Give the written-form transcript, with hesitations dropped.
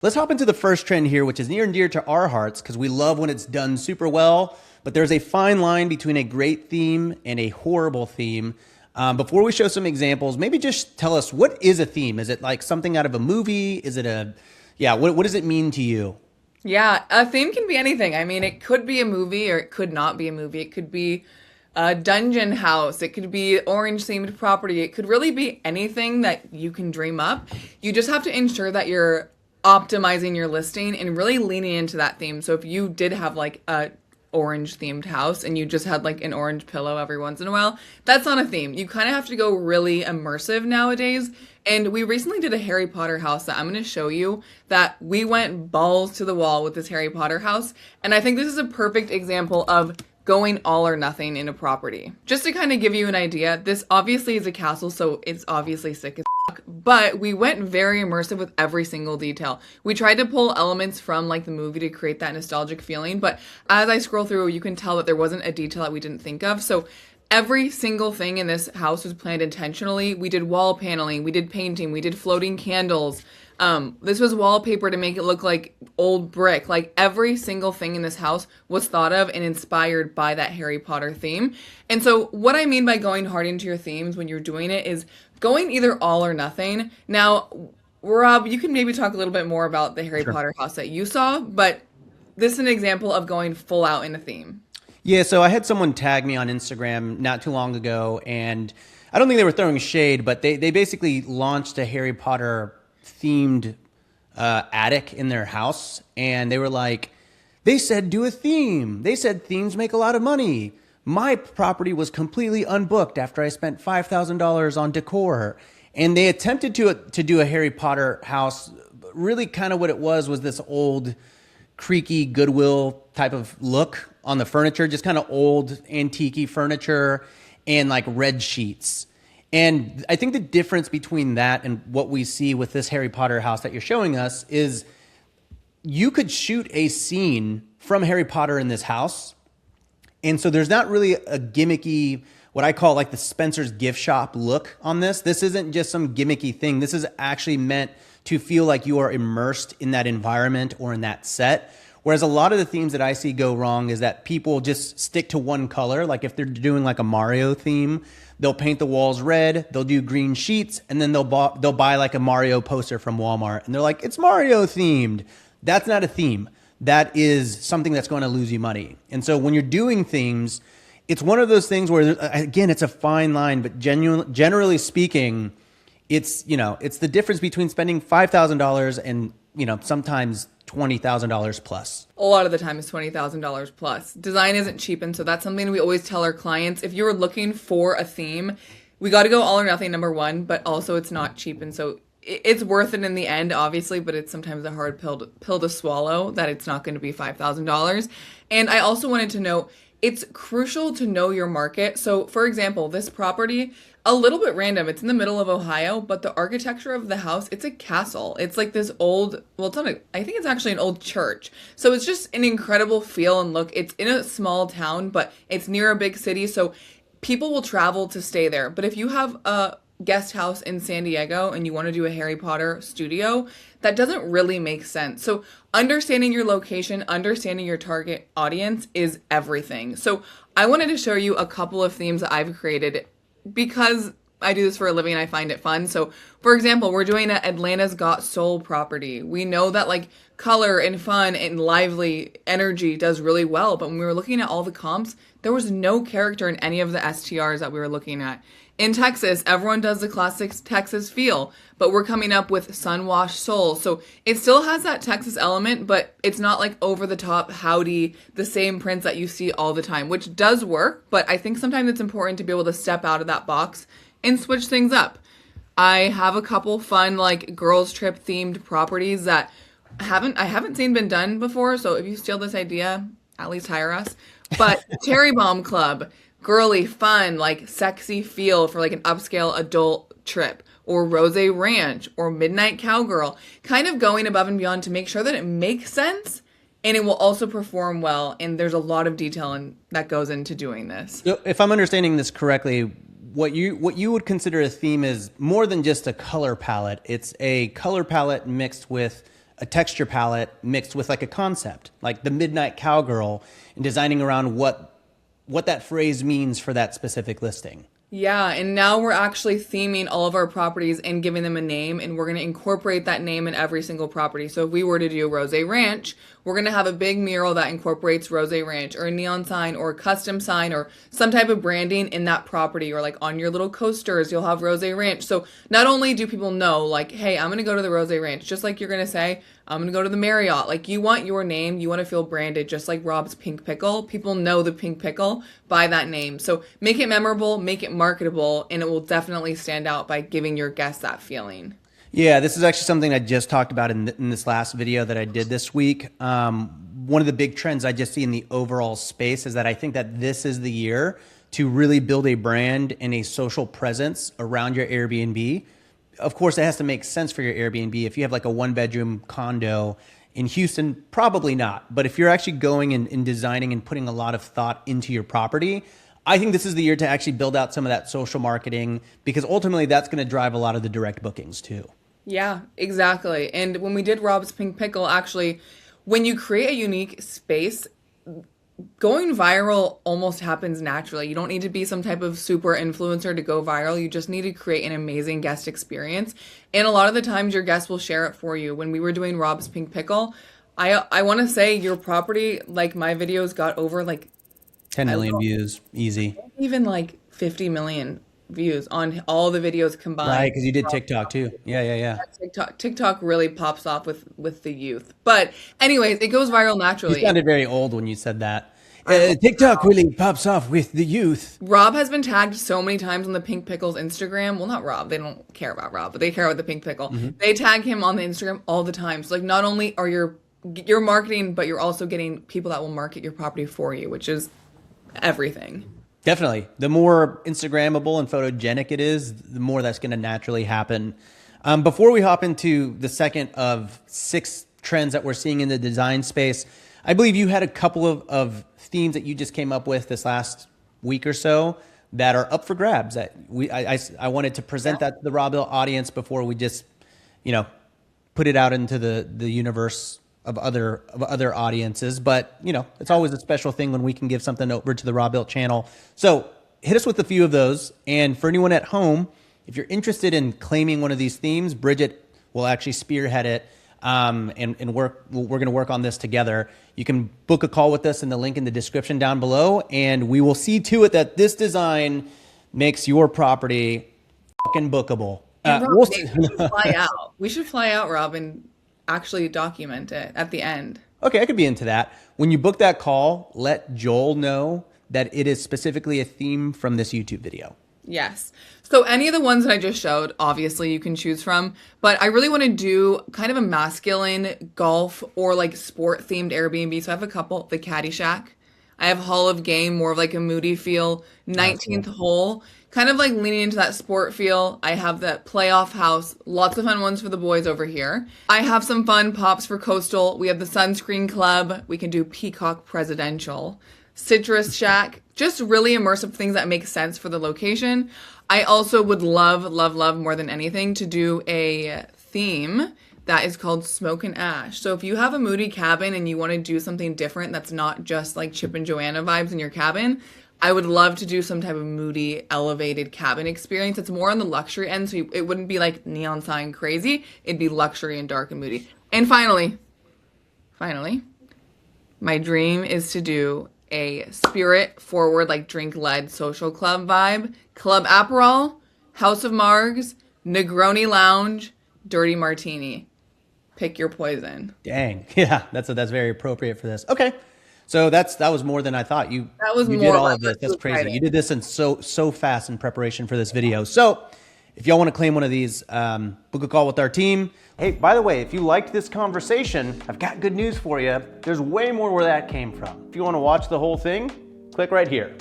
Let's hop into the first trend here, which is near and dear to our hearts because we love when it's done super well. But there's a fine line between a great theme and a horrible theme. Before we show some examples, maybe just tell us, what is a theme? Is it like something out of a movie? Is it what does it mean to you? Yeah, a theme can be anything. I mean, it could be a movie or it could not be a movie. It could be a dungeon house. It could be orange themed property. It could really be anything that you can dream up. You just have to ensure that you're optimizing your listing and really leaning into that theme. So if you did have like a orange themed house and you just had like an orange pillow every once in a while, that's not a theme. You kind of have to go really immersive nowadays. And we recently did a Harry Potter house that I'm going to show you that we went balls to the wall with this Harry Potter house. And I think this is a perfect example of going all or nothing in a property. Just to kind of give you an idea, this obviously is a castle, so it's obviously sick as fuck, but we went very immersive with every single detail. We tried to pull elements from like the movie to create that nostalgic feeling, but as I scroll through, you can tell that there wasn't a detail that we didn't think of. So every single thing in this house was planned intentionally. We did wall paneling, we did painting, we did floating candles. This was wallpaper to make it look like old brick. Like every single thing in this house was thought of and inspired by that Harry Potter theme. And so what I mean by going hard into your themes when you're doing it is going either all or nothing. Now, Rob, you can maybe talk a little bit more about the Harry Sure. Potter house that you saw, but this is an example of going full out in a theme. Yeah, so I had someone tag me on Instagram not too long ago, and I don't think they were throwing shade, but they basically launched a Harry Potter themed attic in their house, and they were like, they said do a theme. They said themes make a lot of money. My property was completely unbooked after I spent $5,000 on decor, and they attempted to do a Harry Potter house. Really, kind of what it was this old, creaky Goodwill type of look on the furniture, just kind of old, antique furniture, and like red sheets. And I think the difference between that and what we see with this Harry Potter house that you're showing us is you could shoot a scene from Harry Potter in this house. And so there's not really a gimmicky, what I call like the Spencer's gift shop look on this. This isn't just some gimmicky thing. This is actually meant to feel like you are immersed in that environment or in that set. Whereas a lot of the themes that I see go wrong is that people just stick to one color. Like if they're doing like a Mario theme, they'll paint the walls red, they'll do green sheets, and then they'll buy like a Mario poster from Walmart. And they're like, it's Mario themed. That's not a theme. That is something that's going to lose you money. And so when you're doing themes, it's one of those things where, again, it's a fine line, but generally speaking, it's the difference between spending $5,000 and, sometimes $20,000 plus. A lot of the time is $20,000 plus. Design isn't cheap, and so that's something we always tell our clients. If you're looking for a theme, we got to go all or nothing, number one, but also it's not cheap, and so it's worth it in the end, obviously, but it's sometimes a hard pill to swallow that it's not going to be $5,000. And I also wanted to note, it's crucial to know your market. So, for example, this property, a little bit random. It's in the middle of Ohio, but the architecture of the house, it's a castle. It's like this old, well, it's not I think it's actually an old church. So it's just an incredible feel and look. It's in a small town, but it's near a big city. So people will travel to stay there. But if you have a guest house in San Diego and you want to do a Harry Potter studio, that doesn't really make sense. So understanding your location, understanding your target audience is everything. So I wanted to show you a couple of themes that I've created because I do this for a living and I find it fun. So for example, we're doing an Atlanta's Got Soul property. We know that like color and fun and lively energy does really well. But when we were looking at all the comps, there was no character in any of the STRs that we were looking at. In Texas, everyone does the classic Texas feel, but we're coming up with Sunwashed Soul. So it still has that Texas element, but it's not like over the top, howdy, the same prints that you see all the time, which does work. But I think sometimes it's important to be able to step out of that box and switch things up. I have a couple fun like girls trip themed properties that I haven't seen been done before. So if you steal this idea, at least hire us. But Cherry Bomb Club, girly, fun, like sexy feel for like an upscale adult trip, or Rose Ranch, or Midnight Cowgirl, kind of going above and beyond to make sure that it makes sense and it will also perform well. And there's a lot of detail that goes into doing this. So if I'm understanding this correctly, what you would consider a theme is more than just a color palette. It's a color palette mixed with a texture palette mixed with like a concept, like the Midnight Cowgirl, and designing around what that phrase means for that specific listing. Yeah, and now we're actually theming all of our properties and giving them a name, and we're going to incorporate that name in every single property. So if we were to do Rose Ranch, we're going to have a big mural that incorporates Rose Ranch, or a neon sign, or a custom sign, or some type of branding in that property, or like on your little coasters, you'll have Rose Ranch. So not only do people know, like, hey, I'm going to go to the Rose Ranch, just like you're going to say, I'm going to go to the Marriott. Like, you want your name, you want to feel branded, just like Rob's Pink Pickle. People know the Pink Pickle by that name. So make it memorable, make it marketable, and it will definitely stand out by giving your guests that feeling. Yeah, this is actually something I just talked about in this last video that I did this week. One of the big trends I just see in the overall space is that I think that this is the year to really build a brand and a social presence around your Airbnb. Of course, it has to make sense for your Airbnb. If you have like a one-bedroom condo in Houston, probably not. But if you're actually going and designing and putting a lot of thought into your property, I think this is the year to actually build out some of that social marketing, because ultimately that's going to drive a lot of the direct bookings too. Yeah, exactly. And when we did Rob's Pink Pickle, actually, when you create a unique space, going viral almost happens naturally. You don't need to be some type of super influencer to go viral. You just need to create an amazing guest experience. And a lot of the times your guests will share it for you. When we were doing Rob's Pink Pickle, I want to say your property, like my videos got over like 10 million views, easy. Even like 50 million views on all the videos combined. Right, because you did TikTok too. Yeah. TikTok really pops off with the youth. But anyways, it goes viral naturally. You sounded very old when you said that. TikTok really pops off with the youth. Rob has been tagged so many times on the Pink Pickle's Instagram. Well, not Rob. They don't care about Rob, but they care about the Pink Pickle. Mm-hmm. They tag him on the Instagram all the time. So like, not only are you're marketing, but you're also getting people that will market your property for you, which is everything. Definitely. The more Instagrammable and photogenic it is, the more that's going to naturally happen. Before we hop into the second of 6 trends that we're seeing in the design space, I believe you had a couple of themes that you just came up with this last week or so that are up for grabs. That I wanted to present that to the Robuilt audience before we just, put it out into the universe of other audiences. But it's always a special thing when we can give something over to the Robuilt channel. So hit us with a few of those. And for anyone at home, if you're interested in claiming one of these themes, Bridgette will actually spearhead it. And we're going to work on this together. You can book a call with us in the link in the description down below, and we will see to it that this design makes your property fucking bookable. Rob, we should fly out. We should fly out, Rob, and actually document it at the end. Okay, I could be into that. When you book that call, let Joel know that it is specifically a theme from this YouTube video. Yes. So any of the ones that I just showed, obviously you can choose from, but I really want to do kind of a masculine golf or like sport themed Airbnb. So I have a couple, the Caddyshack. I have Hall of Game, more of like a moody feel, 19th hole, kind of like leaning into that sport feel. I have the Playoff House, lots of fun ones for the boys over here. I have some fun pops for coastal. We have the Sunscreen Club. We can do Peacock Presidential. Citrus Shack, just really immersive things that make sense for the location. I also would love more than anything to do a theme that is called Smoke and Ash. So if you have a moody cabin and you want to do something different that's not just like Chip and Joanna vibes in your cabin, I would love to do some type of moody, elevated cabin experience. It's more on the luxury end, so it wouldn't be like neon sign crazy. It'd be luxury and dark and moody. And finally, my dream is to do a spirit forward, like drink led social club vibe. Club Aperol, House of Margs, Negroni Lounge, Dirty Martini. Pick your poison. Dang. Yeah, that's very appropriate for this. Okay. So that was more than I thought. You did all of this. That's crazy. Exciting. You did this in so fast in preparation for this video. So if y'all want to claim one of these, book a call with our team. Hey, by the way, if you liked this conversation, I've got good news for you. There's way more where that came from. If you want to watch the whole thing, click right here.